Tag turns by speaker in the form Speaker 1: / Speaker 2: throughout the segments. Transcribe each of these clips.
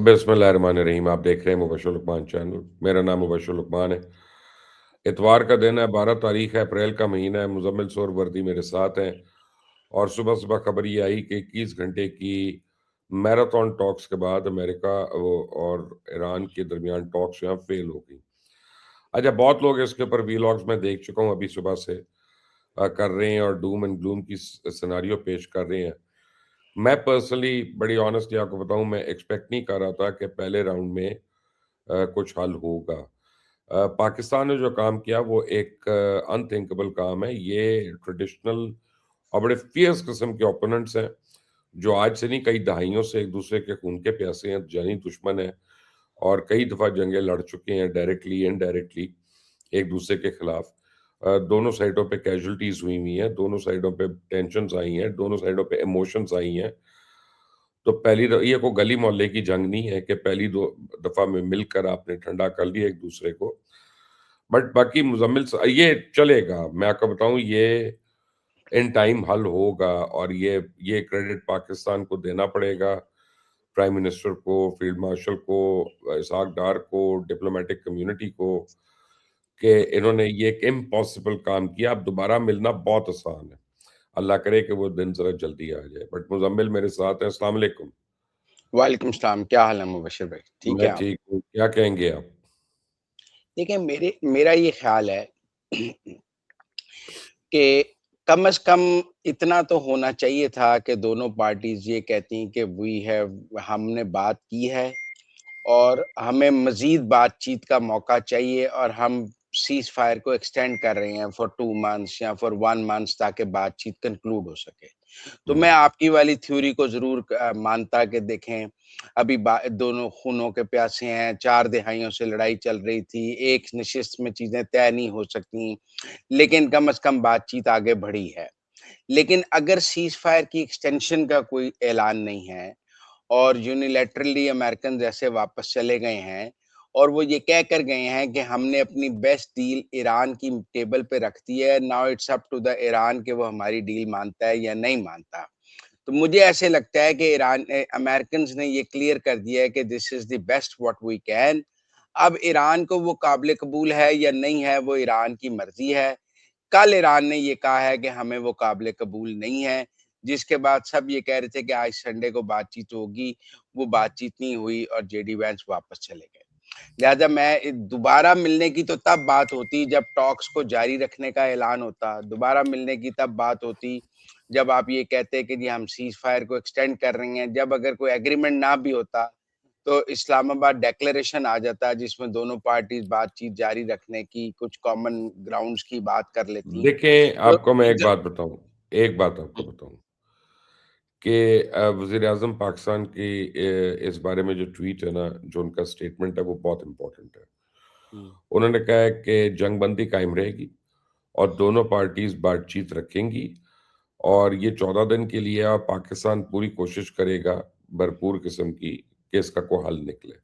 Speaker 1: बिस्मिल्लाहिर्रहमानिर्रहीम। आप देख रहे हैं मुबश्शिर लुकमान चैनल। मेरा नाम मुबश्शिर लुकमान है। इतवार का दिन है, 12 तारीख है, अप्रैल का महीना है। मुज़म्मिल सौर वर्दी मेरे साथ हैं और सुबह-सुबह खबर ये आई कि 21 घंटे की मैराथन टॉक्स के बाद अमेरिका और ईरान के दरमियान टॉक्स जो हैं फ़ेल हो गई। अच्छा, बहुत लोग इसके ऊपर व्लॉग्स मैं देख चुका हूँ अभी सुबह से कर रहे हैं और डूम एंड ग्लूम की सिनेरियो पेश कर रहे हैं। मैं पर्सनली बड़ी ऑनेस्टली आपको बताऊँ, मैं एक्सपेक्ट नहीं कर रहा था कि पहले राउंड में कुछ हल होगा। पाकिस्तान ने जो काम किया वो एक अनथिंकेबल काम है। ये ट्रेडिशनल और बड़े फ़ियर्स किस्म के ओपोनेंट्स हैं, जो आज से नहीं कई दहाइयों से एक-दूसरे के खून के प्यासे हैं, जानी दुश्मन हैं और कई दफ़ा जंगें लड़ चुके हैं डायरेक्टली, इनडायरेक्टली एक-दूसरे के खिलाफ। दोनों साइडों पे कैज़ुअल्टीज़ हुई हुई हैं, दोनों साइडों पे टेंशन्स आई हैं, दोनों साइडों पे इमोशंस आई हैं। तो पहली ये कोई गली मोहल्ले की जंग नहीं है कि पहली 2 दफ़ा में मिलकर आपने ठंडा कर लिया एक-दूसरे को। बट बाकी मुज़म्मिल ये चलेगा, मैं आपको बताऊँ, ये इन टाइम हल होगा और ये क्रेडिट पाकिस्तान को देना पड़ेगा, प्राइम मिनिस्टर को, फील्ड मार्शल को, इसहाक डार को, डिप्लोमैटिक कम्युनिटी को, कि इन्होंने ये एक इम्पॉसिबल काम किया। अब दोबारा मिलना बहुत आसान है। अल्लाह करे कि वो दिन ज़रा जल्दी आ जाए। बट मुज़म्मिल मेरे साथ हैं। अस्सलाम वालेकुम।
Speaker 2: वालेकुम सलाम, क्या हाल है मुबशिर भाई? ठीक है
Speaker 1: मैं
Speaker 2: आप?
Speaker 1: ठीक हूँ, क्या कहेंगे आप?
Speaker 2: देखिए मेरा ये ख़्याल है कि कम से कम इतना तो होना चाहिए था कि दोनों पार्टीज़ ये कहती हैं कि हमने बात की है और हमें मज़ीद बातचीत का मौका चाहिए और हम सीज़ फायर को एक्सटेंड कर रहे हैं फॉर 2 मंथ्स या फॉर 1 मंथ्स ताकि बातचीत कंक्लूड हो सके। तो मैं
Speaker 1: हुँ।
Speaker 2: आपकी वाली थ्योरी को ज़रूर मानता कि देखें, अभी बा दोनों खूनों के प्यासे हैं, 4 दिहाइयों से लड़ाई चल रही थी, एक नशिस्त में चीज़ें तय नहीं हो सकीं, लेकिन कम से कम बातचीत आगे बढ़ी है। लेकिन अगर सीज़ फायर की एक्सटेंशन का कोई ऐलान नहीं है और यूनिलैटरली अमेरिकन जैसे वापस चले गए हैं और वो ये कह कर गए हैं कि हमने अपनी बेस्ट डील ईरान की टेबल पे रख दी है, now it's up to the Iran कि वो हमारी डील मानता है या नहीं मानता। तो मुझे ऐसे लगता है कि अमेरिकन्स ने ये क्लियर कर दिया है कि this is the best what we can. अब ईरान को वो काबिल कबूल है या नहीं है, वो ईरान की मर्ज़ी है। कल ईरान ने ये कहा है कि हमें वो काबिल कबूल नहीं है, जिसके बाद सब ये कह रहे थे कि आज संडे को बातचीत होगी, वो बातचीत नहीं हुई और जेडी वेंस वापस चले गए। लिहाज़ा दोबारा मिलने की तो तब बात होती जब टॉक्स को जारी रखने का ऐलान होता, दोबारा मिलने की तब बात होती जब आप ये कहते कि जी हम सीज़ फायर को एक्सटेंड कर रहे हैं, जब अगर कोई एग्रीमेंट ना भी होता, तो इस्लामाबाद डिक्लेरेशन आ जाता जिसमें दोनों पार्टीज़ बातचीत जारी रखने की, कुछ कॉमन ग्राउंड्स की बात कर लेती।
Speaker 1: देखें,
Speaker 2: तो
Speaker 1: आपको मैं एक
Speaker 2: ज
Speaker 1: बात बताऊँ, एक बात आपको
Speaker 2: हुँ,
Speaker 1: बताऊँ कि वज़ीर-ए-आज़म पाकिस्तान की इस बारे में जो ट्वीट है ना, जो उनका स्टेटमेंट है, वो बहुत इम्पोर्टेंट है।
Speaker 2: हुँ,
Speaker 1: उन्होंने कहा है कि जंगबंदी कायम रहेगी और दोनों पार्टीज़ बातचीत रखेंगी और ये 14 दिन के लिए है और पाकिस्तान पूरी कोशिश करेगा भरपूर किस्म की कि इसका कोई हल निकले।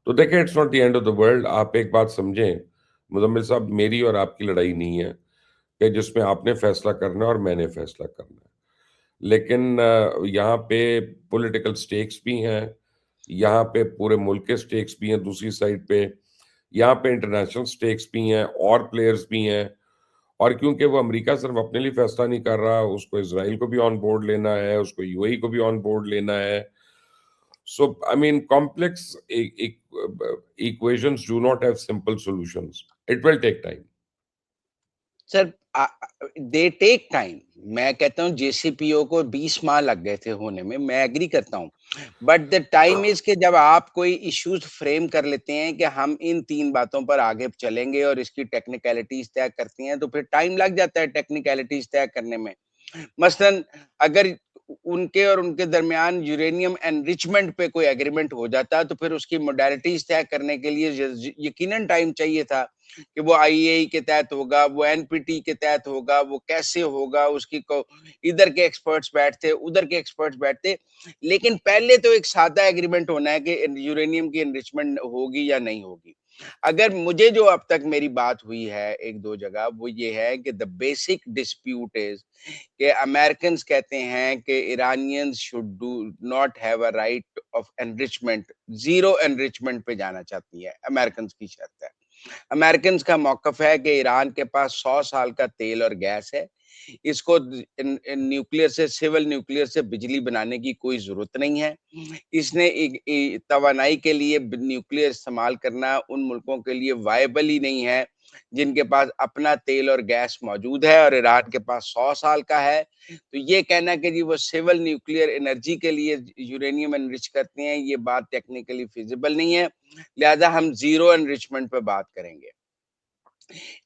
Speaker 1: तो देखें, it's not the end of the world. आप एक बात समझें, मुज़म्मिल साहब, मेरी और आपकी लड़ाई नहीं है कि जिसमें आपने फैसला करना है और मैंने फैसला करना है। लेकिन यहाँ पे पॉलिटिकल स्टेक्स भी हैं, यहाँ पे पूरे मुल्क के स्टेक्स भी हैं दूसरी साइड पे, यहाँ पे इंटरनेशनल स्टेक्स भी हैं और प्लेयर्स भी हैं। और क्योंकि वो अमेरिका सिर्फ अपने लिए फैसला नहीं कर रहा, उसको इज़राइल को भी ऑन बोर्ड लेना है, उसको यूएई को भी ऑन बोर्ड लेना है। So I mean complex equations do not have simple solutions. It will take time.
Speaker 2: Sir they take time. मैं कहता हूँ जेसीपीओ को 20 माह लग गए थे होने में, मैं एग्री करता हूँ। बट द टाइम इज़ कि जब आप कोई इश्यूज़ फ्रेम कर लेते हैं कि हम इन 3 बातों पर आगे चलेंगे और इसकी टेक्निकैलिटीज़ तय करती हैं, तो फिर टाइम लग जाता है टेक्निकैलिटीज़ तय करने में। मसलन अगर उनके और उनके दरमियान यूरेनियम एनरिचमेंट पे कोई एग्रीमेंट हो जाता तो फिर उसकी मोडालिटीज तय करने के लिए यकीनन टाइम चाहिए था कि वो आईएई के तहत होगा, वो एनपीटी के तहत होगा, वो कैसे होगा, उसकी को इधर के एक्सपर्ट्स बैठते, उधर के एक्सपर्ट्स बैठते। लेकिन पहले तो एक सादा एग्रीमेंट होना है कि यूरेनियम की एनरिचमेंट होगी या नहीं होगी। अगर मुझे जो अब तक मेरी बात हुई है 1-2 जगह, वो ये है कि द बेसिक डिस्प्यूट इज़ कि अमेरिकन्स कहते हैं कि Iranians should do not have a right of enrichment, zero enrichment पे जाना चाहती है, अमेरिकन्स की शर्त है। अमेरिकन्स का मौक़िफ़ है कि ईरान के पास 100 साल का तेल और गैस है। इसको इन न्यूक्लियर से, सिविल न्यूक्लियर से बिजली बनाने की कोई ज़रूरत नहीं है। इसने तवानाई के लिए न्यूक्लियर इस्तेमाल करना उन मुल्कों के लिए वायबल ही नहीं है, जिनके पास अपना तेल और गैस मौजूद है, और ईरान के पास 100 साल का है। तो ये कहना कि जी वो सिविल न्यूक्लियर एनर्जी के लिए यूरेनियम एनरिच करते हैं, ये बात टेक्निकली फिजिबल नहीं है। लिहाजा हम ज़ीरो एनरिचमेंट पे बात करेंगे।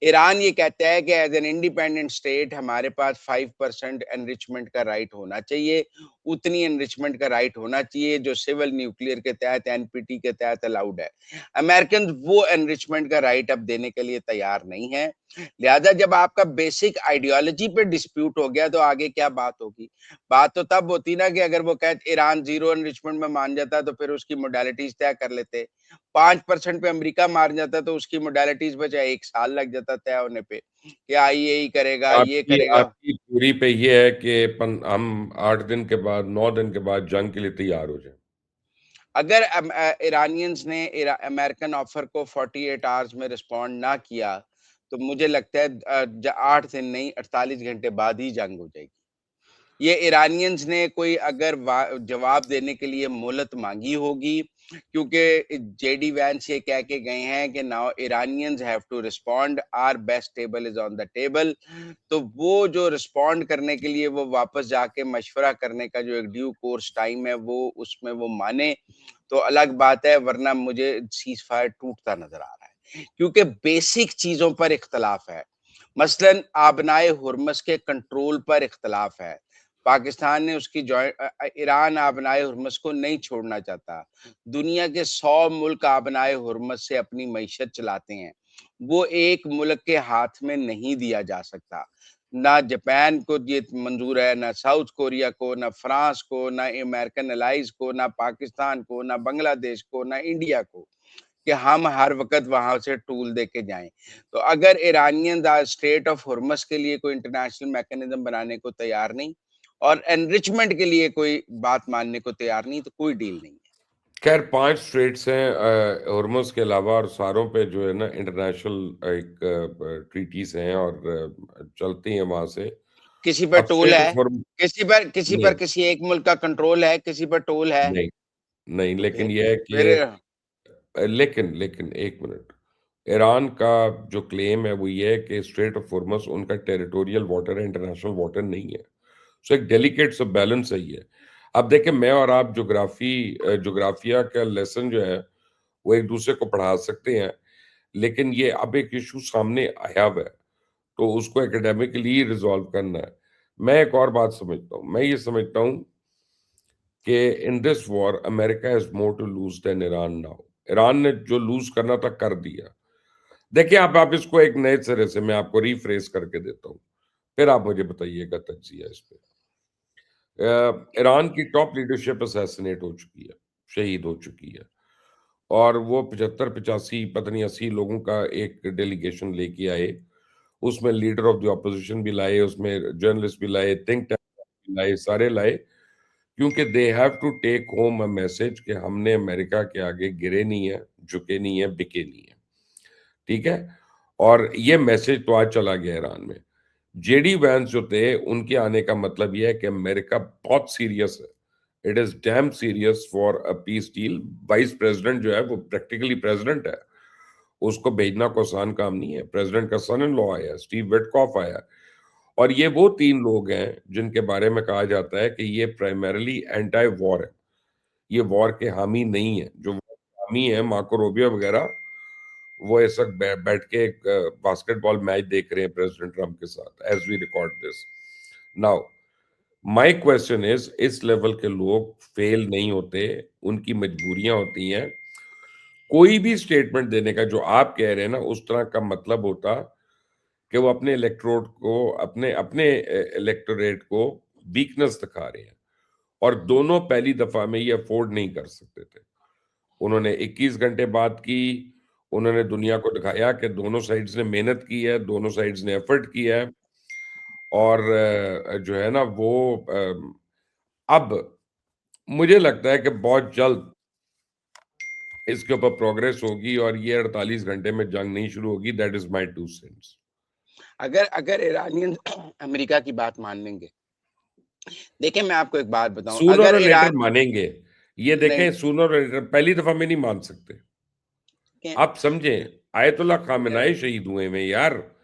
Speaker 2: ईरान ये कहता है कि एज़ एन इंडिपेंडेंट स्टेट हमारे पास 5% एनरिचमेंट का राइट होना चाहिए। उतनी एनरिचमेंट का राइट होना चाहिए जो सिविल न्यूक्लियर के तहत, एनपीटी के तहत अलाउड है। अमेरिकन वो एनरिचमेंट का राइट अब देने के लिए तैयार नहीं है। लिहाजा जब आपका बेसिक आइडियोलॉजी पे डिस्प्यूट हो गया तो आगे क्या बात होगी? बात तो तब होती ना कि अगर वो कहते ईरान ज़ीरो एनरिचमेंट में मान जाता तो फिर उसकी मोडालिटीज़ तय कर लेते। 5% पे अमेरिका मान जाता तो उसकी मोडालिटीज़ पे चाहे 1 साल लग जाता तय होने पे, कि आईएई करेगा, ये
Speaker 1: आपकी
Speaker 2: करेगा।
Speaker 1: आपकी दूरी पे ये है कि हम 8 दिन के बाद, 9 दिन के बाद जंग के लिए तैयार हो जाएं।
Speaker 2: अगर इरानियंस ने अमेरिकन ऑफर को 48 आवर्स में रिस्पॉन्ड ना किया, तो मुझे लगता है 8 दिन नहीं 48 घंटे बाद ही जंग हो जाएगी। ये ईरानियंस ने कोई अगर जवाब देने के लिए मोहलत मांगी होगी, क्योंकि जेडी वैंस ये कह के गए हैं कि now Iranians have to respond, our best table is on the table. तो वो जो रिस्पॉन्ड करने के लिए वो वापस जाके मशवरा करने का जो एक ड्यू कोर्स टाइम है, वो उसमें वो माने तो अलग बात है, वरना मुझे सीज फायर टूटता नजर आ रहा है, क्योंकि बेसिक चीजों पर इख्तलाफ है। मसलन आबनाए हुर्मस के कंट्रोल पर इख्तलाफ है। पाकिस्तान ने उसकी ईरान आबनाए हुर्मस को नहीं छोड़ना चाहता। दुनिया के 100 मुल्क आबनाए हुर्मस से अपनी मईशत चलाते हैं। वो एक मुल्क के हाथ में नहीं दिया जा सकता। ना जापान को ये मंजूर है, ना साउथ कोरिया को, ना फ्रांस को, ना अमेरिकन एलाइज को, ना पाकिस्तान को, ना बांग्लादेश को, ना इंडिया को, कि हम हर वक़्त वहाँ से टूल देके जाएँ। तो अगर ईरानियंस आज स्ट्रेट ऑफ हुर्मुज़ के लिए कोई इंटरनेशनल मैकेनिज़्म बनाने को तैयार नहीं और एनरिचमेंट के लिए कोई बात मानने को तैयार नहीं, तो कोई डील नहीं है।
Speaker 1: खैर 5 स्टेट्स हैं हॉर्मज़ के अलावा, और सारों पे जो है ना इंटरनेशनल एक ट्रीटीज़ हैं और चलती हैं वहाँ से।
Speaker 2: किसी पर
Speaker 1: अब
Speaker 2: टोल
Speaker 1: स्ट्रेट
Speaker 2: है,
Speaker 1: ऑफ हॉर्मज़
Speaker 2: किसी पर
Speaker 1: नहीं,
Speaker 2: किसी एक मुल्क का कंट्रोल है, किसी पर टोल है,
Speaker 1: नहीं, नहीं,
Speaker 2: तो
Speaker 1: लेकिन
Speaker 2: फिर
Speaker 1: ये है कि
Speaker 2: फिर
Speaker 1: लेकिन लेकिन 1 मिनट, ईरान का जो क्लेम है वो ये है कि स्ट्रेट ऑफ हॉर्मज़ उनका टेरिटोरियल वाटर है, इंटरनेशनल वाटर नहीं है। सो एक डेलिकेट सा बैलेंस है ये। अब देखिए, मैं और आप ज्योग्राफिया का लेसन जो है वो एक-दूसरे को पढ़ा सकते हैं, लेकिन ये अब एक इश्यू सामने आया हुआ है, तो उसको एकेडमिकली रिज़ॉल्व करना है। मैं एक और बात समझता हूँ, मैं ये समझता हूँ कि in this war America has more to lose than Iran now. Iran ने जो लूज़ करना था कर दिया। देखिए, आप इसको एक नए सिरे से मैं आपको रिफ्रेज़ करके देता हूँ, फिर आप मुझे बताइएगा तज्ज़िया इस पे। ईरान की टॉप लीडरशिप असैसिनेट हो चुकी है, शहीद हो चुकी है, और वो 75-85 पता नहीं 80 लोगों का एक डेलीगेशन लेके आए। उसमें लीडर ऑफ द ऑपोज़िशन भी लाए, उसमें जर्नलिस्ट भी लाए, थिंक टैंक भी लाए, सारे लाए, क्योंकि they have to take home a message कि हमने अमेरिका के आगे गिरे नहीं हैं, झुके नहीं हैं, बिके नहीं हैं। ठीक है? और ये मैसेज तो आज चला गया ईरान में। जेडी वैंस जो थे, उनके आने का मतलब ये है कि अमेरिका बहुत सीरियस है। It is dam serious for a peace deal. Vice president जो है वो प्रैक्टिकली प्रेज़िडेंट है। उसको भेजना कोई आसान काम नहीं है। प्रेज़िडेंट का सन इन लॉ आया है, स्टीव विटकॉफ आया है, और ये वो 3 लोग हैं जिनके बारे में कहा जाता है कि ये प्राइमरीली एंटी वॉर है। ये वॉर के हामी नहीं है। जो हामी हैं, मार्को रूबियो वगैरह, वो इस वक़्त बैठ के एक बास्केटबॉल मैच देख रहे हैं प्रेज़िडेंट ट्रम्प के साथ as we record this. Now my question is, इस लेवल के लोग फेल नहीं होते, उनकी मजबूरियाँ होती हैं। कोई भी स्टेटमेंट देने का जो आप कह रहे हैं ना, उस तरह का मतलब होता कि वो अपने इलेक्टोरेट को अपने अपने इलेक्टोरेट को वीकनेस दिखा रहे हैं, और दोनों पहली दफ़ा में ये अफ़ोर्ड नहीं कर सकते थे। उन्होंने 21 घंटे बात की, उन्होंने दुनिया को दिखाया कि दोनों साइड्स ने मेहनत की है, दोनों साइड्स ने एफर्ट किया है और जो है ना वो अब मुझे लगता है कि बहुत जल्द इसके ऊपर प्रोग्रेस होगी और ये 48 घंटे में जंग नहीं शुरू होगी। That is my 2 cents.
Speaker 2: अगर अगर ईरानियन अमेरिका की बात मान लेंगे, देखिए मैं आपको एक बात बताऊँ,
Speaker 1: सूनर
Speaker 2: अगर
Speaker 1: और लेटर
Speaker 2: ईरान
Speaker 1: मानेंगे। ये
Speaker 2: नहीं
Speaker 1: देखें सूनर और लेटर पहली दफ़ा में नहीं मान सकते।
Speaker 2: के
Speaker 1: आप समझें, आयतुल्लाह
Speaker 2: अगर
Speaker 1: खामेनेई शहीद हुए में यार,
Speaker 2: देखिए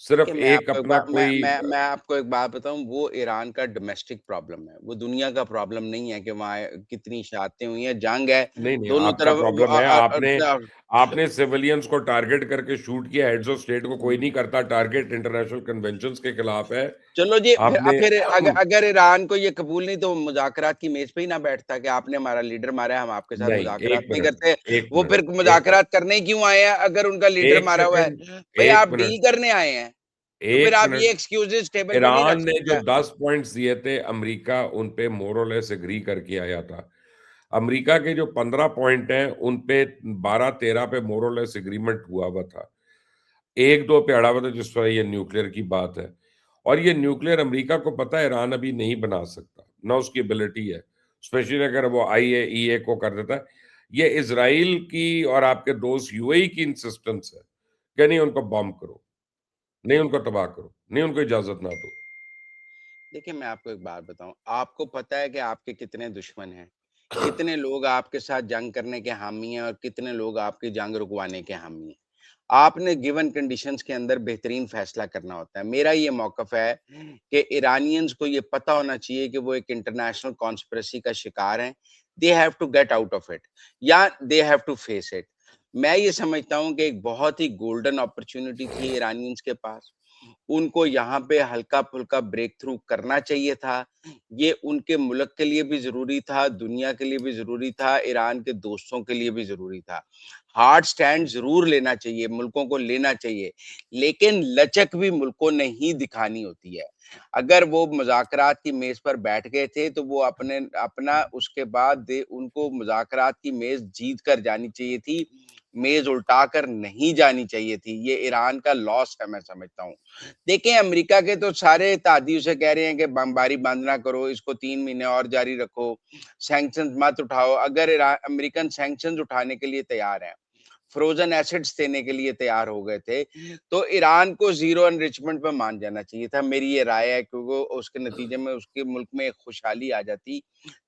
Speaker 1: सिर्फ़
Speaker 2: मैं
Speaker 1: एक
Speaker 2: आपको एक
Speaker 1: अपना
Speaker 2: बात
Speaker 1: कोई
Speaker 2: मैं आपको एक बात बताऊँ, वो ईरान का डोमेस्टिक प्रॉब्लम है, वो दुनिया का प्रॉब्लम नहीं है कि वहाँ कितनी शहादतें हुई हैं, जंग है,
Speaker 1: नहीं, नहीं,
Speaker 2: दोनों
Speaker 1: आपका
Speaker 2: तरफ
Speaker 1: प्रॉब्लम है, आपने सिविलियंस को टारगेट करके शूट किया, हेड्स ऑफ स्टेट को कोई नहीं करता टारगेट, इंटरनेशनल कन्वेंशंस के खिलाफ है।
Speaker 2: चलो जी,
Speaker 1: आपने
Speaker 2: फिर अगर अगर ईरान को ये कबूल नहीं तो मुज़ाकरात की मेज़ पे ही ना बैठता कि आपने हमारा लीडर मारा है, हम आपके साथ
Speaker 1: नहीं,
Speaker 2: मुज़ाकरात
Speaker 1: 1
Speaker 2: नहीं
Speaker 1: मिनट,
Speaker 2: करते।
Speaker 1: 1
Speaker 2: वो
Speaker 1: मिनट,
Speaker 2: फिर
Speaker 1: 1 मिनट,
Speaker 2: मुज़ाकरात करने ही क्यों आए हैं अगर उनका लीडर
Speaker 1: 1
Speaker 2: मारा हुआ है?
Speaker 1: सेकंड,
Speaker 2: भई
Speaker 1: 1
Speaker 2: आप डील
Speaker 1: मिनट,
Speaker 2: करने आए हैं, तो फिर
Speaker 1: 1
Speaker 2: आप
Speaker 1: मिनट।
Speaker 2: ये एक्सक्यूज़ेज़ टेबल पे नहीं रख
Speaker 1: ईरान ने
Speaker 2: सकते
Speaker 1: जो
Speaker 2: हैं।
Speaker 1: 10 पॉइंट्स दिए थे, अमेरिका उन पे मोर और लेस एग्री करके आया था। अमेरिका के जो 15 पॉइंट हैं, उन पे 12-13 पे मोर और लेस एग्रीमेंट हुआ हुआ था। 1-2 पे अड़ा हुआ था, जिस तरह ये न्यूक्लियर की बात है। और ये न्यूक्लियर अमेरिका को पता है ईरान अभी नहीं बना सकता, ना उसकी एबिलिटी है। स्पेशली अगर वो आईएईए को कर देता है। ये इज़राइल की और आपके दोस्त यूएई की इंसिस्टेंस है कि नहीं उनको बॉम्ब करो, नहीं उनको तबाह करो, नहीं उनको इजाज़त ना दो।
Speaker 2: देखिए, मैं आपको एक बात बताऊँ, आपको पता है कि आपके कितने दुश्मन हैं, कितने लोग आपके साथ जंग करने के हामी हैं और कितने लोग आपकी जंग रुकवाने के हामी हैं। आपने गिवन कंडीशंस के अंदर बेहतरीन फैसला करना होता है। मेरा ये मौक़िफ़ है कि इरानियंस को ये पता होना चाहिए कि वो एक इंटरनेशनल कॉन्स्पिरेसी का शिकार हैं। They have to get out of it या they have to face it. मैं ये समझता हूँ कि एक बहुत ही गोल्डन अपॉर्च्युनिटी थी इरानियंस के पास। उनको यहाँ पे हल्का-फुल्का ब्रेक थ्रू करना चाहिए था। ये उनके मुल्क के लिए भी ज़रूरी था, दुनिया के लिए भी ज़रूरी था, ईरान के दोस्तों के लिए भी ज़रूरी था। हार्ड स्टैंड ज़रूर लेना चाहिए, मुल्कों को लेना चाहिए, लेकिन लचक भी मुल्कों ने ही दिखानी होती है। अगर वो मुज़ाकरात की मेज़ पर बैठ गए थे, तो वो अपना उसके बाद दे उनको मुज़ाकरात की मेज़ जीत कर जानी चाहिए थी, मेज़ उल्टा कर नहीं जानी चाहिए थी। ये ईरान का लॉस है मैं समझता हूँ। देखिए, अमेरिका के तो सारे इत्तेहादी उसे कह रहे हैं कि बमबारी बंद ना करो, इसको 3 महीने और जारी रखो, सैंक्शंस मत उठाओ। अगर अमेरिकन सैंक्शंस उठाने के लिए तैयार हैं, फ्रोज़न एसेट्स देने के लिए तैयार हो गए थे, तो ईरान को ज़ीरो एनरिचमेंट पे मान जाना चाहिए था। मेरी ये राय है क्योंकि उसके नतीजे में उसके मुल्क में एक खुशहाली आ जाती,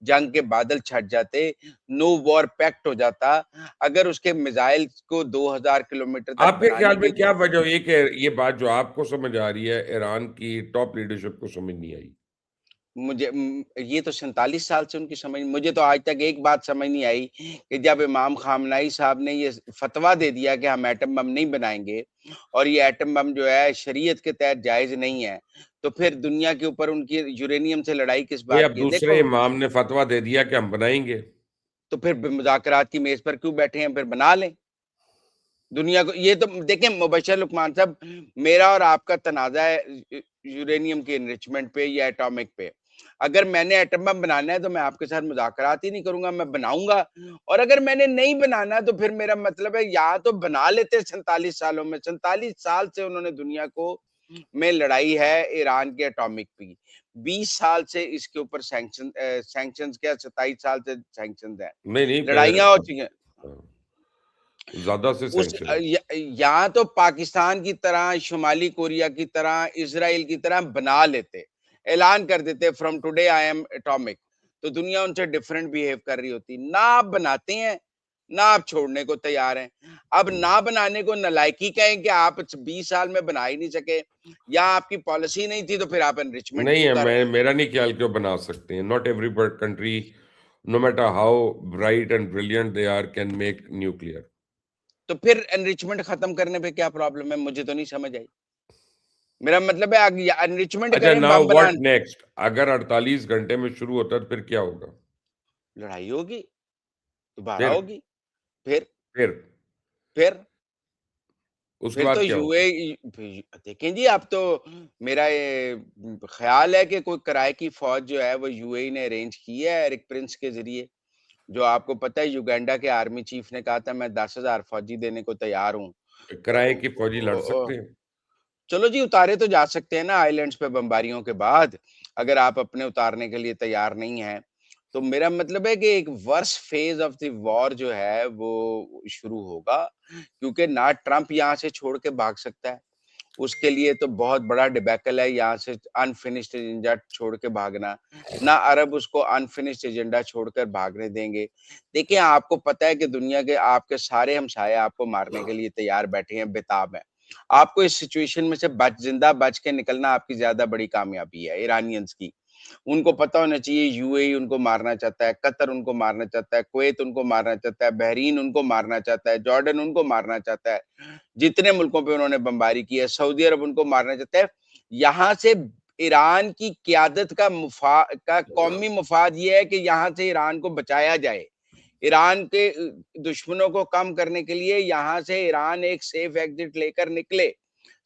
Speaker 2: जंग के बादल छट जाते, नो वॉर पैक्ट हो जाता। अगर उसके मिसाइल्स को 2000 किलोमीटर तक
Speaker 1: आपके
Speaker 2: बनाने
Speaker 1: ख्याल में
Speaker 2: की
Speaker 1: क्या वजह हुई कि ये बात जो आपको समझ आ रही है, ईरान की टॉप लीडरशिप को समझ नहीं आई?
Speaker 2: ये तो 47 साल से उनकी समझ मुझे तो आज तक एक बात समझ नहीं आई कि जब इमाम ख़ामनेई साहब ने ये फ़तवा दे दिया कि हम एटम बम नहीं बनाएँगे और ये एटम बम जो है शरीयत के तहत जायज़ नहीं है, तो फिर दुनिया के ऊपर उनकी यूरेनियम से लड़ाई किस
Speaker 1: नहीं,
Speaker 2: बात
Speaker 1: अब
Speaker 2: की है?
Speaker 1: दूसरे
Speaker 2: देखो,
Speaker 1: इमाम ने फ़तवा दे दिया कि हम बनाएँगे।
Speaker 2: तो फिर मुज़ाकरात की मेज़ पर क्यों बैठे हैं? फिर बना लें। दुनिया को ये तो देखिए मुबशर लुकमान साहब, मेरा और आपका तनाज़ा है यूरेनियम के एनरिचमेंट पे या एटॉमिक पे। अगर मैंने एटम बम बनाना है तो मैं आपके साथ मुज़ाकरात ही नहीं करूँगा, मैं बनाऊँगा। और अगर मैंने नहीं बनाना तो फिर मेरा मतलब है या तो बना लेते 47 सालों में, 47 साल से उन्होंने दुनिया को में लड़ाई है ईरान के एटॉमिक की। 20 साल से इसके ऊपर सैंक्शंस क्या 27 साल से सैंक्शंस हैं।
Speaker 1: नहीं, नहीं
Speaker 2: लड़ाइयाँ हो चुकी हैं।
Speaker 1: ज़्यादा से सैंक्शन है।
Speaker 2: या तो पाकिस्तान की तरह, शुमाली कोरिया की तरह, इज़राइल की तरह बना लेते, ऐलान कर देते from today I am atomic, तो दुनिया उनसे डिफरेंट बिहेव कर रही होती। ना आप बनाते हैं, ना आप छोड़ने को तैयार हैं। अब
Speaker 1: हुँ।
Speaker 2: ना बनाने को नालायकी कहें कि आप 20 साल में बना ही नहीं सके या आपकी पॉलिसी नहीं थी तो फिर आप एनरिचमेंट
Speaker 1: नहीं
Speaker 2: क्यों
Speaker 1: है,
Speaker 2: कर रहे
Speaker 1: मैं
Speaker 2: हैं?
Speaker 1: मेरा नहीं ख्याल कि वो बना सकते हैं। Not every country, no matter how bright and brilliant they are, can make nuclear.
Speaker 2: तो फिर एनरिचमेंट खत्म करने पे क्या प्रॉब्लम है? मुझे तो नहीं समझ आई। मेरा मतलब है एनरिचमेंट
Speaker 1: अच्छा,
Speaker 2: करें
Speaker 1: नाउ
Speaker 2: बम
Speaker 1: व्हाट
Speaker 2: बनाने
Speaker 1: नेक्स्ट? अगर 48 घंटे में शुरू होता है तो फिर क्या होगा?
Speaker 2: लड़ाई होगी, दोबारा
Speaker 1: फिर
Speaker 2: होगी, फिर
Speaker 1: फिर
Speaker 2: फिर
Speaker 1: उसके
Speaker 2: फिर तो
Speaker 1: बाद क्या होगा?
Speaker 2: यूएई देखें जी, अब तो मेरा ये ख़्याल है कि कोई किराए की फ़ौज जो है वो यूएई ने अरेंज की है एरिक प्रिंस के ज़रिए। जो आपको पता है युगांडा के आर्मी चीफ ने कहा था मैं 10,000 फौजी देने को तैयार हूँ।
Speaker 1: किराए की फौजी लड़ सकते हैं।
Speaker 2: चलो जी उतारे तो जा सकते हैं ना आइलैंड्स पे बमबारियों के बाद, अगर आप अपने उतारने के लिए तैयार नहीं हैं। तो मेरा मतलब है कि एक worst phase of the war जो है वो शुरू होगा, क्योंकि ना ट्रम्प यहाँ से छोड़ के भाग सकता है। उसके लिए तो बहुत बड़ा डिबेकल है यहाँ से अनफिनिश्ड एजेंडा छोड़ के भागना। ना अरब उसको अनफिनिश्ड एजेंडा छोड़कर भागने देंगे। देखिए, आपको पता है कि दुनिया के आपके सारे हमसाये आपको मारने के लिए तैयार बैठे हैं, बेताब हैं। आपको इस सिचुएशन में से जिंदा बच के निकलना आपकी ज़्यादा बड़ी कामयाबी है, इरानियंस की। उनको पता होना चाहिए यूएई उनको मारना चाहता है, कतर उनको मारना चाहता है, कुवैत उनको मारना चाहता है, बहरीन उनको मारना चाहता है, जॉर्डन उनको मारना चाहता है। जितने मुल्कों पे उन्होंने बमबारी की है, सऊदी अरब उनको मारना चाहता है। यहाँ से ईरान की क़यादत का कौमी मफ़ाद ये है कि यहाँ से ईरान को बचाया जाए। ईरान के दुश्मनों को कम करने के लिए यहाँ से ईरान एक सेफ एग्जिट लेकर निकले।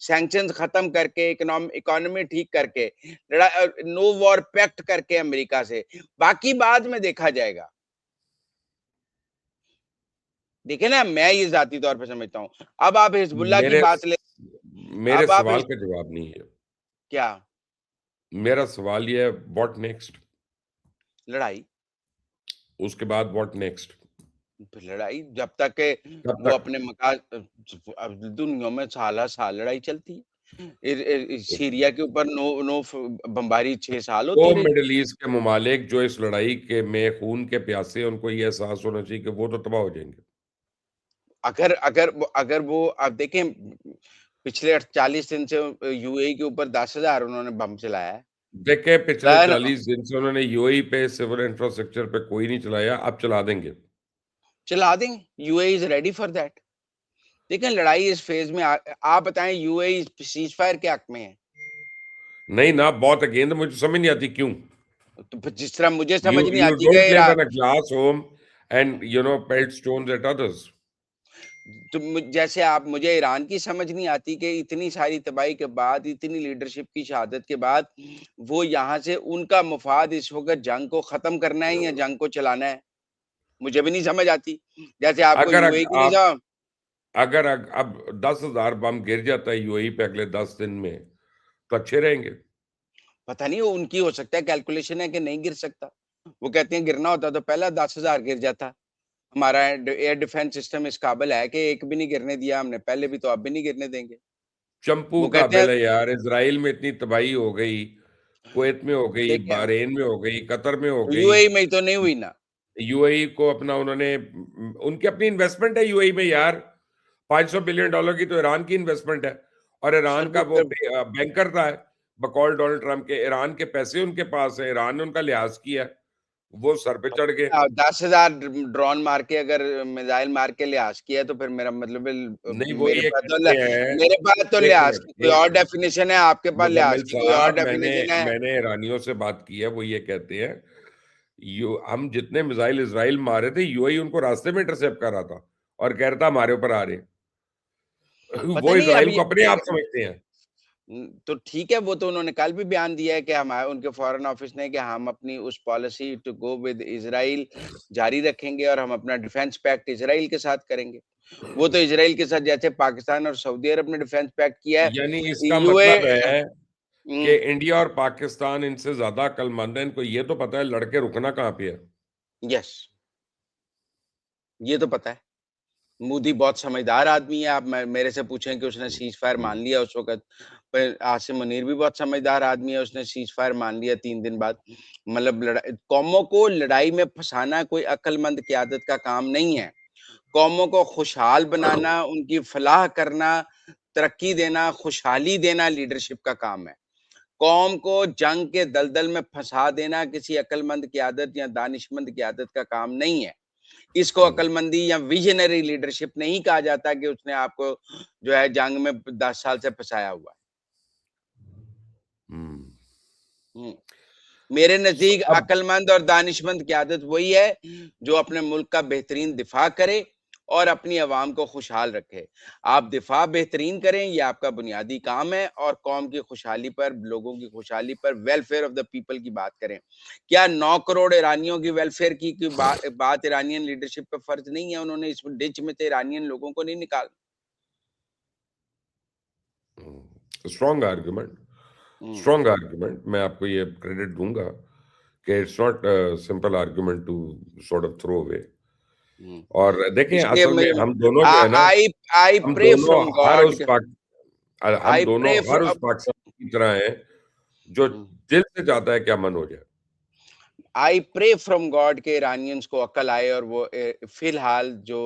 Speaker 2: सैंक्शंस खत्म करके, इकोनॉमी ठीक करके, नो वॉर पैक्ट करके अमेरिका से, बाकी बाद में देखा जाएगा। देखिए ना, मैं ये ज़ाती तौर पे समझता हूँ। अब आप हिज़्बुल्लाह की
Speaker 1: मेरे
Speaker 2: बात ले
Speaker 1: मेरे
Speaker 2: अब आप
Speaker 1: सवाल
Speaker 2: हिज़
Speaker 1: का जवाब नहीं है।
Speaker 2: क्या?
Speaker 1: मेरा सवाल ये है, व्हाट नेक्स्ट?
Speaker 2: लड़ाई।
Speaker 1: उसके बाद व्हाट नेक्स्ट?
Speaker 2: फिर लड़ाई जब तक के
Speaker 1: कब
Speaker 2: वो
Speaker 1: तक?
Speaker 2: अपने अब दुनिया में साल-साल लड़ाई चलती है। सीरिया के ऊपर नो नो फ बमबारी 6 साल
Speaker 1: वो
Speaker 2: होती रही।
Speaker 1: मिडल ईस्ट के ममालिक जो इस लड़ाई के में खून के प्यासे हैं, उनको ये एहसास होना चाहिए कि वो तो तबाह हो जाएँगे।
Speaker 2: अगर वो आप देखें पिछले 40 दिन से यूएई के ऊपर 10,000 उन्होंने बम चलाया है।
Speaker 1: देखिए, पिछले
Speaker 2: चलाया ना
Speaker 1: 40 दिन से उन्होंने यूएई पे सिविल इंफ्रास्ट्रक्चर पे कोई नहीं चलाया, अब चला देंगे।
Speaker 2: चला देंगे। UAE is ready for that. देखिए लड़ाई इस फेज़ में आप बताएँ यूएई सीज़फायर के हक में है।
Speaker 1: नहीं ना, बहुत अगेन मुझे समझ नहीं आती क्यों?
Speaker 2: तो फिर जिस तरह मुझे
Speaker 1: You
Speaker 2: समझ नहीं
Speaker 1: you
Speaker 2: आती
Speaker 1: don't
Speaker 2: कि
Speaker 1: live in a glass home and, pelt stones at others.
Speaker 2: तो जैसे आप मुझे ईरान की समझ नहीं आती कि इतनी सारी तबाही के बाद, इतनी लीडरशिप की शहादत के बाद, वो यहाँ से उनका मफ़ाद इस वक़्त जंग को ख़त्म करना है या जंग को चलाना है? मुझे भी नहीं समझ आती। जैसे आपको
Speaker 1: अगर
Speaker 2: यूएई की
Speaker 1: आप
Speaker 2: निज़ाम
Speaker 1: अगर अब 10,000 बम गिर जाता है यूएई पे अगले 10 दिन में, तो अच्छे रहेंगे।
Speaker 2: पता नहीं वो उनकी हो सकता है कैलकुलेशन है कि नहीं गिर सकता। वो कहते हैं गिरना होता तो पहला 10,000 गिर जाता। हमारा एयर डिफेंस सिस्टम इस काबिल है कि एक भी नहीं गिरने दिया हमने, पहले भी तो अब भी नहीं गिरने देंगे।
Speaker 1: चंपू
Speaker 2: वो कहते हैं
Speaker 1: काबिल है यार, इज़राइल में इतनी तबाही हो गई, कुवैत में हो गई,
Speaker 2: देखिए
Speaker 1: बहरीन में हो गई, कतर में हो गई।
Speaker 2: यूएई में तो नहीं हुई ना।
Speaker 1: यूएई को अपना उन्होंने उनकी अपनी इन्वेस्टमेंट है यूएई में यार। $500 बिलियन की तो ईरान की इन्वेस्टमेंट है और ईरान
Speaker 2: सर
Speaker 1: का
Speaker 2: वो
Speaker 1: वो बैंकर था बकौल डोनाल्ड ट्रंप के। ईरान के पैसे उनके पास है, ईरान ने उनका लिहाज़ किया, वो सर पे चढ़ गए।
Speaker 2: 10,000 ड्रोन मार के अगर मिसाइल मार के लिहाज़ किया तो फिर मेरा मतलब
Speaker 1: नहीं, वो
Speaker 2: मेरे
Speaker 1: ये
Speaker 2: पास तो
Speaker 1: कहते हैं,
Speaker 2: मेरे पास तो
Speaker 1: 1
Speaker 2: लिहाज़
Speaker 1: मिनट,
Speaker 2: की कोई
Speaker 1: 1
Speaker 2: और
Speaker 1: मिनट।
Speaker 2: डेफिनिशन है, आपके पास
Speaker 1: मुज़म्मिल
Speaker 2: लिहाज़ की कोई और
Speaker 1: साहब, मैंने
Speaker 2: डेफिनिशन है।
Speaker 1: मैंने ईरानियों से बात की है, वो ये कहते हैं, यू हम जितने मिसाइल इज़राइल मार रहे थे, यूएई उनको रास्ते में इंटरसेप्ट कर रहा था और कह रहा था हमारे ऊपर आ रहे हैं।
Speaker 2: पता
Speaker 1: वो
Speaker 2: नहीं
Speaker 1: इज़राइल
Speaker 2: अभी
Speaker 1: को अपने आप समझते हैं।
Speaker 2: तो ठीक है, वो तो उन्होंने कल भी बयान दिया है कि हम उनके फॉरेन ऑफिस ने कि हम अपनी उस policy to go with Israel जारी रखेंगे और हम अपना डिफेंस पैक्ट इज़राइल के साथ करेंगे। वो तो इज़राइल के साथ जैसे पाकिस्तान और सऊदी अरब ने डिफेंस पैक्ट किया है,
Speaker 1: यानी इसका
Speaker 2: यूए
Speaker 1: मतलब है
Speaker 2: हुँ,
Speaker 1: कि इंडिया और पाकिस्तान इनसे ज़्यादा अक्लमंद है, इनको ये तो पता है लड़के रुकना कहाँ पे है।
Speaker 2: यस, ये तो पता है। मोदी बहुत समझदार आदमी है, आप मेरे से पूछें कि उसने सीज़ फायर मान लिया उस वक़्त। पर आसिम मुनीर भी बहुत समझदार आदमी है, उसने सीज़ फायर मान लिया 3 दिन बाद। मतलब कौमों को लड़ाई में फँसाना कोई अक्लमंद क़यादत का काम नहीं है। कौमों को खुशहाल बनाना, उनकी फलाह करना, तरक्की देना, खुशहाली देना लीडरशिप का काम है। कौम को जंग के दलदल में फँसा देना किसी अक्लमंद क़यादत या दानिशमंद क़यादत का काम नहीं है। इसको
Speaker 1: हुँ,
Speaker 2: अक्लमंदी या विज़नरी लीडरशिप नहीं कहा जाता कि उसने आपको जो है जंग में 10 साल से फँसाया हुआ है।
Speaker 1: हुँ।
Speaker 2: हुँ। मेरे नज़दीक
Speaker 1: अब
Speaker 2: अक्लमंद और दानिशमंद क़यादत वही है, जो अपने मुल्क का बेहतरीन दिफ़ा करे और अपनी आवाम को खुशहाल रखे। आप दिफा बेहतरीन करें, ये आपका बुनियादी काम है, और कौम की खुशहाली पर, लोगों की खुशहाली पर, वेलफेयर ऑफ द पीपल की बात करें। क्या 9 करोड़ ईरानियों की वेलफेयर की बात ईरानियन लीडरशिप पे फर्ज नहीं है? उन्होंने इस डिच में से ईरानियन लोगों को नहीं निकाला।
Speaker 1: Strong argument,
Speaker 2: hmm,
Speaker 1: strong argument. मैं आपको ये क्रेडिट दूंगा कि it's not simple argument to sort of throw away.
Speaker 2: Hmm.
Speaker 1: और देखें,
Speaker 2: इसलिए
Speaker 1: असल में
Speaker 2: मैं
Speaker 1: हम दोनों जो
Speaker 2: आ
Speaker 1: है ना,
Speaker 2: आई आई
Speaker 1: हम
Speaker 2: प्रे
Speaker 1: दोनों
Speaker 2: फ्रॉम
Speaker 1: हर
Speaker 2: गॉड
Speaker 1: उस पाक हम
Speaker 2: आई
Speaker 1: दोनों
Speaker 2: प्रे
Speaker 1: हर
Speaker 2: फॉर
Speaker 1: उस पाकिस्तान की तरह हैं जो
Speaker 2: हुँ।
Speaker 1: दिल से चाहता है कि अमन हो जाए।
Speaker 2: आई प्रे फ्रॉम गॉड के ईरानियंस को अक्ल आए और वो फिलहाल जो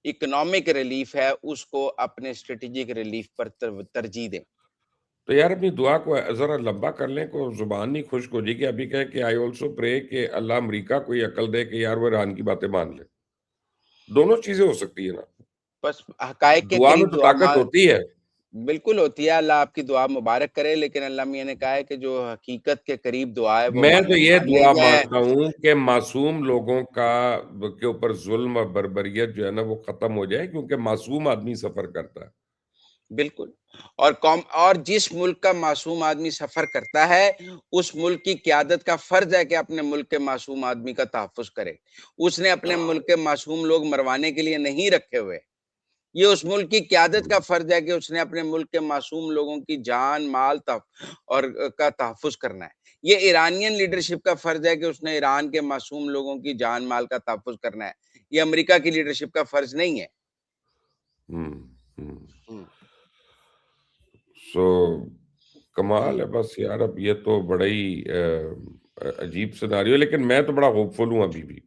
Speaker 2: इकोनॉमिक रिलीफ है उसको अपने स्ट्रेटेजिक रिलीफ पर तरजीह दें।
Speaker 1: तो यार अपनी दुआ को ज़रा लंबा कर लें, को ज़ुबान नहीं खुश्क हो जाएगी। अभी कहे कि आई ऑल्सो प्रे कि अल्लाह अमेरिका को ये अक्ल दे कि यार वो ईरान की बातें मान ले। दोनों चीज़ें हो सकती है ना।
Speaker 2: बस हकायक के
Speaker 1: दुआ में
Speaker 2: करीब
Speaker 1: तो
Speaker 2: दुआ
Speaker 1: ताकत होती है।
Speaker 2: बिल्कुल होती है। अल्लाह आपकी दुआ मुबारक करे, लेकिन अल्लाह मियाँ ने कहा है कि जो हकीकत के करीब दुआ है वो
Speaker 1: मैं तो
Speaker 2: मांगे
Speaker 1: ये
Speaker 2: मान ली
Speaker 1: दुआ
Speaker 2: जाए।
Speaker 1: माँगता हूँ कि मासूम लोगों का के ऊपर ज़ुल्म और बर्बरियत जो है ना वो ख़त्म हो जाए, क्योंकि मासूम आदमी सफ़र करता है।
Speaker 2: बिल्कुल। और जिस मुल्क का मासूम आदमी सफ़र करता है, उस मुल्क की क़यादत का फ़र्ज़ है कि अपने मुल्क के मासूम आदमी का तहफ़्फ़ुज़ करे। उसने अपने मुल्क के मासूम लोग मरवाने के लिए नहीं रखे हुए। ये उस मुल्क की क़यादत का फ़र्ज़ है कि उसने अपने मुल्क के मासूम लोगों की जान, माल का तहफ़्फ़ुज़ करना है। ये ईरानियन लीडरशिप का फ़र्ज़ है कि उसने ईरान के मासूम लोगों की जान, माल का तहफ़्फ़ुज़ करना है। ये अमेरिका की लीडरशिप का फ़र्ज़ नहीं है।
Speaker 1: हुँ, हुँ।
Speaker 2: हुँ,
Speaker 1: सो कमाल
Speaker 2: हुँ।
Speaker 1: है बस यार। अब ये तो बड़ा ही अजीब सिनेरियो है, लेकिन मैं तो बड़ा होपफुल हूँ अभी भी।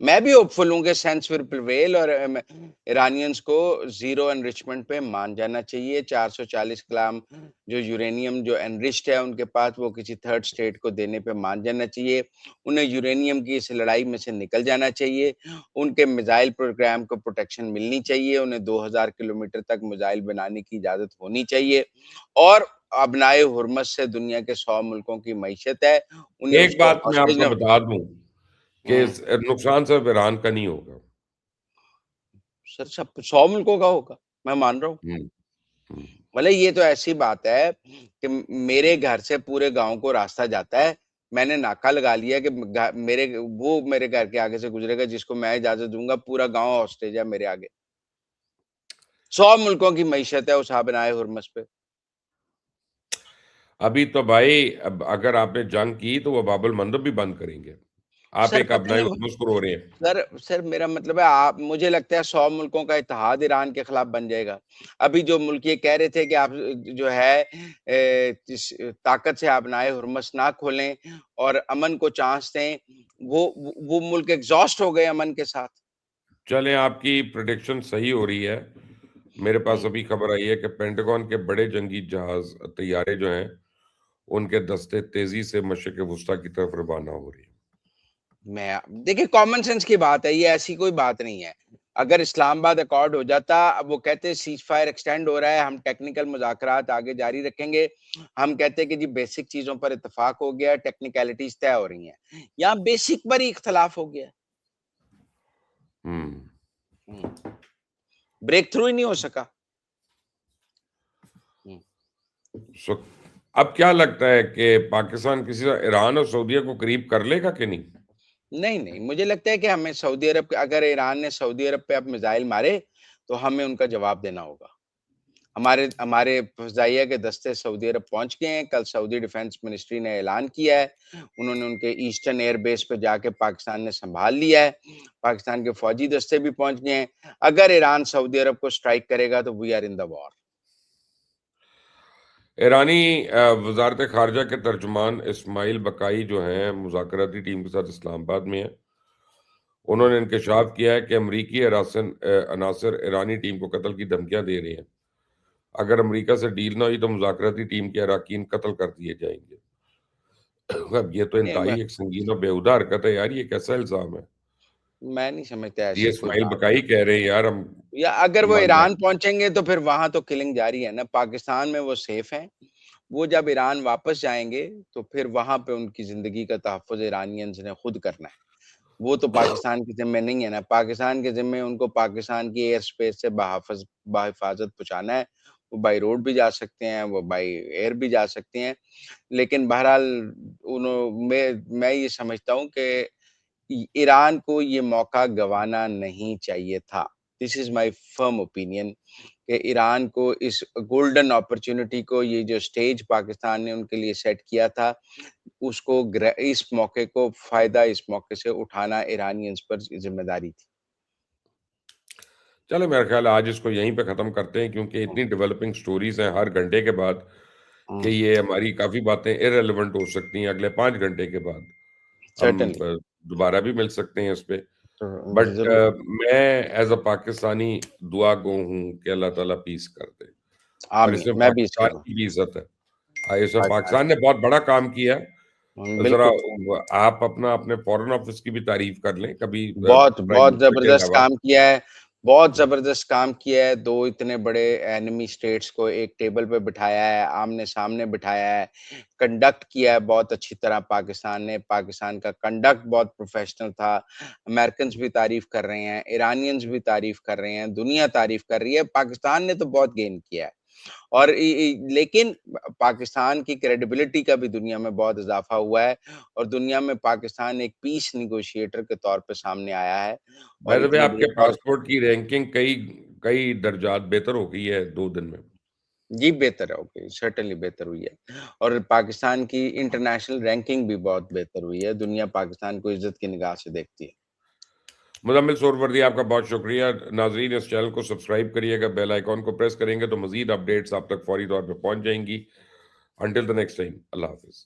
Speaker 2: मैं भी होपफुल हूँ कि सेंस विल प्रिवेल और ईरानियंस को ज़ीरो एनरिचमेंट पे मान जाना चाहिए। 440 ग्राम जो यूरेनियम जो एनरिच्ड है उनके पास, वो किसी थर्ड स्टेट को देने पे मान जाना चाहिए। उन्हें यूरेनियम की इस लड़ाई में से निकल जाना चाहिए। उनके मिसाइल प्रोग्राम को प्रोटेक्शन मिलनी चाहिए। उन्हें 2000 किलोमीटर तक मिसाइल बनाने की इजाज़त होनी चाहिए, और अबनाए हुर्मस से दुनिया के 100 मुल्कों की मईशत है, उन्हें
Speaker 1: एक
Speaker 2: उसको
Speaker 1: बात मैं
Speaker 2: हॉस्टेज
Speaker 1: आपको
Speaker 2: न
Speaker 1: बता दूँ कि
Speaker 2: हुँ।
Speaker 1: नुकसान सिर्फ ईरान का नहीं होगा।
Speaker 2: सर सब 100 मुल्कों का होगा, मैं मान रहा हूँ।
Speaker 1: हुँ, हुँ।
Speaker 2: मतलब ये तो ऐसी बात है कि मेरे घर से पूरे गाँव को रास्ता जाता है। मैंने नाका लगा लिया कि मेरे घर के आगे से गुज़रेगा जिसको मैं इजाज़त दूँगा, पूरा गाँव हॉस्टेज है मेरे आगे। 100 मुल्कों की मईशत है उस आब-ए हुर्मस पे।
Speaker 1: अभी तो भाई अब अगर आपने जंग की तो वो बाब-अल मंदब भी बंद करेंगे। आप
Speaker 2: सर
Speaker 1: एक
Speaker 2: पता
Speaker 1: अपना
Speaker 2: नहीं
Speaker 1: हुर्मुज़ को रो रहे हैं।
Speaker 2: सर मेरा मतलब है, आप मुझे लगता है 100 मुल्कों का इत्तेहाद ईरान के खिलाफ बन जाएगा। अभी जो मुल्क ये कह रहे थे कि आप जो है जिस ताकत से आबनाए हुर्मस ना खोलें और अमन को चांस दें, वो मुल्क एग्ज़ॉस्ट हो गए अमन के साथ।
Speaker 1: चलें, आपकी प्रेडिक्शन सही हो रही है। मेरे पास
Speaker 2: हुँ,
Speaker 1: अभी खबर आई है कि पेंटागन के बड़े जंगी जहाज़ तैयारे जो हैं, उनके दस्ते तेज़ी से मशरिक़ वुस्ता की तरफ रवाना हो रही हैं।
Speaker 2: देखिए कॉमन सेंस की बात है, ये ऐसी कोई बात नहीं है। अगर इस्लामाबाद अकॉर्ड हो जाता, अब वो कहते हैं सीज़ फायर एक्सटेंड हो रहा है, हम टेक्निकल मुज़ाकरात आगे जारी रखेंगे। हम कहते हैं कि जी बेसिक चीज़ों पर इत्तेफ़ाक हो गया है, टेक्निकैलिटीज़ तय हो रही हैं। यहाँ बेसिक पर ही इख्तिलाफ हो गया है।
Speaker 1: हुँ।
Speaker 2: हुँ, ब्रेक थ्रू ही नहीं हो सका। हुँ।
Speaker 1: सो अब क्या लगता है कि पाकिस्तान किसी तरह ईरान और सऊदीया को करीब कर लेगा कि नहीं?
Speaker 2: नहीं, नहीं, मुझे लगता है कि हमें सऊदी अरब अगर ईरान ने सऊदी अरब पे अब मिसाइल मारे, तो हमें उनका जवाब देना होगा। हमारे हमारे फ़ज़ाइया के दस्ते सऊदी अरब पहुँच गए हैं। कल सऊदी डिफेंस मिनिस्ट्री ने ऐलान किया है। उन्होंने उनके ईस्टर्न एयर बेस पे जाके पाकिस्तान ने सँभाल लिया है। पाकिस्तान के फ़ौजी दस्ते भी पहुँच गए हैं। अगर ईरान सऊदी अरब को स्ट्राइक करेगा तो we are in the war.
Speaker 1: ईरानी वज़ारत ख़ारिजा के तर्जुमान इस्माइल बक़ाई जो हैं, मुज़ाकराती टीम के साथ इस्लामाबाद में हैं।
Speaker 2: हुँ,
Speaker 1: उन्होंने इंकशाफ़ किया है कि अमरीकी अनासर ईरानी टीम को कत्ल की धमकियाँ दे रहे हैं। अगर अमरीका से डील ना हुई तो मुज़ाकराती टीम के अरकान कत्ल कर दिए जाएँगे। अब ये तो
Speaker 2: नहीं
Speaker 1: इंतहाई एक संगीन और बेहुदा हरकत है यार, ये कैसा इल्ज़ाम है?
Speaker 2: मैं नहीं समझता
Speaker 1: ये
Speaker 2: ऐसी कोई
Speaker 1: इस्माइल
Speaker 2: बात है।
Speaker 1: बक़ाई कह रहे हैं यार हम
Speaker 2: या अगर वो
Speaker 1: ईमानदार।
Speaker 2: ईरान पहुँचेंगे तो फिर वहाँ तो किलिंग जारी है ना, पाकिस्तान में वो सेफ हैं। वो जब ईरान वापस जाएँगे, तो फिर वहाँ पे उनकी ज़िंदगी का तहफ़्फ़ुज़ ईरानियंस ने खुद करना है। वो तो पाकिस्तान के ज़िम्मे नहीं है ना, पाकिस्तान के ज़िम्मे उनको पाकिस्तान की एयर स्पेस से बाहिफ़ाज़त पहुँचाना है। वो बाय रोड भी जा सकते हैं, वो बाय एयर भी जा सकते हैं। लेकिन बहरहाल मैं ये समझता हूँ कि ईरान को ये मौका गँवाना नहीं चाहिए था। This is my firm opinion कि ईरान को इस गोल्डन अपॉर्च्युनिटी को, ये जो स्टेज पाकिस्तान ने उनके लिए सेट किया था, उसको इस मौके को फ़ायदा इस मौके से उठाना ईरानियंस पर ज़िम्मेदारी थी।
Speaker 1: चलो मेरा ख़्याल है आज इसको यहीं पे ख़त्म करते हैं क्योंकि
Speaker 2: हुँ,
Speaker 1: इतनी डेवलपिंग स्टोरीज़ हैं हर घंटे के बाद कि
Speaker 2: हुँ,
Speaker 1: ये हमारी काफ़ी बातें इर्रेलेवेंट हो सकती हैं अगले 5 घंटे के बाद। हम
Speaker 2: सर्टेनली।
Speaker 1: दोबारा भी मिल सकते हैं इस पे।
Speaker 2: जी,
Speaker 1: बट
Speaker 2: ज़रूर।
Speaker 1: मैं एज़ अ पाकिस्तानी दुआ गो हूँ कि अल्लाह ताला पीस कर दे और
Speaker 2: आमीन,
Speaker 1: इसमें
Speaker 2: मैं भी इसका
Speaker 1: पाकिस्तान
Speaker 2: हूँ।
Speaker 1: की भी इज़्ज़त है। इसमें
Speaker 2: पाकिस्तान
Speaker 1: पाकिस्तान ने बहुत बड़ा काम किया है। ज़रा
Speaker 2: बिल्कुल।
Speaker 1: आप अपने फ़ॉरेन ऑफ़िस की भी तारीफ़ कर लें कभी
Speaker 2: बहुत,
Speaker 1: प्राइम
Speaker 2: बहुत
Speaker 1: मिनिस्टर के
Speaker 2: ज़बरदस्त
Speaker 1: अलावा।
Speaker 2: काम किया है, बहुत ज़बरदस्त काम किया है, 2 इतने बड़े एनिमी स्टेट्स को एक टेबल पे बिठाया है, आमने-सामने बिठाया है, कंडक्ट किया है बहुत अच्छी तरह पाकिस्तान ने, पाकिस्तान का कंडक्ट बहुत प्रोफ़ेशनल था। अमेरिकन्स भी तारीफ़ कर रहे हैं, इरानियंस भी तारीफ़ कर रहे हैं, दुनिया तारीफ़ कर रही है, पाकिस्तान ने तो बहुत गेन किया है। और इ इ लेकिन पाकिस्तान की क्रेडिबिलिटी का भी दुनिया में बहुत इज़ाफ़ा हुआ है और दुनिया में पाकिस्तान एक पीस नेगोशिएटर के तौर पे सामने आया है
Speaker 1: बाय
Speaker 2: और
Speaker 1: द वे
Speaker 2: इतने
Speaker 1: आपके
Speaker 2: बड़े तौर
Speaker 1: पासपोर्ट की रैंकिंग कई कई दर्जात बेहतर हो गई है 2 दिन में।
Speaker 2: जी, बेहतर हो गई, सर्टेनली बेहतर हुई है और पाकिस्तान की इंटरनेशनल रैंकिंग भी बहुत बेहतर हुई है, दुनिया पाकिस्तान को इज़्ज़त की निगाह से देखती है।
Speaker 1: मुज़म्मिल सोहरवर्दी आपका बहुत शुक्रिया। नाज़रीन इस चैनल को सब्सक्राइब करिएगा, बेल आइकॉन को प्रेस करेंगे तो मज़ीद अपडेट्स आप तक फ़ौरी तौर पे पहुँच जाएँगी। अंटिल द नेक्स्ट टाइम, अल्लाह हाफ़िज़।